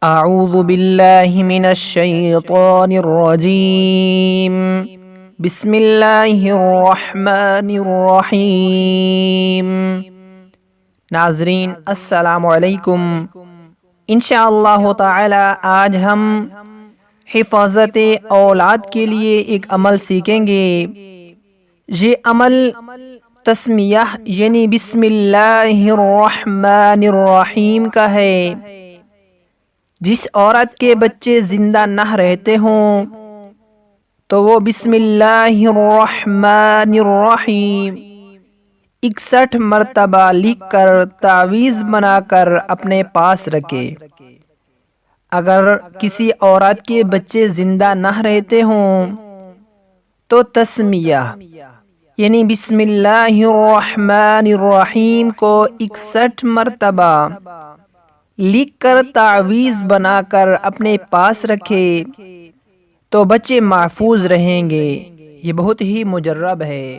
اعوذ باللہ من الشیطان الرجیم بسم اللہ الرحمن الرحیم۔ ناظرین السلام علیکم۔ انشاءاللہ تعالی آج ہم حفاظت اولاد کے لیے ایک عمل سیکھیں گے۔ یہ عمل تسمیہ یعنی بسم اللہ الرحمن الرحیم کا ہے۔ جس عورت کے بچے زندہ نہ رہتے ہوں تو وہ بسم اللہ الرحمن الرحیم 61 مرتبہ لکھ کر تعویذ بنا کر اپنے پاس رکھے۔ اگر کسی عورت کے بچے زندہ نہ رہتے ہوں تو تسمیہ یعنی بسم اللہ الرحمن الرحیم کو 61 مرتبہ لکھ کر تعویذ بنا کر اپنے پاس رکھے تو بچے محفوظ رہیں گے۔ یہ بہت ہی مجرب ہے۔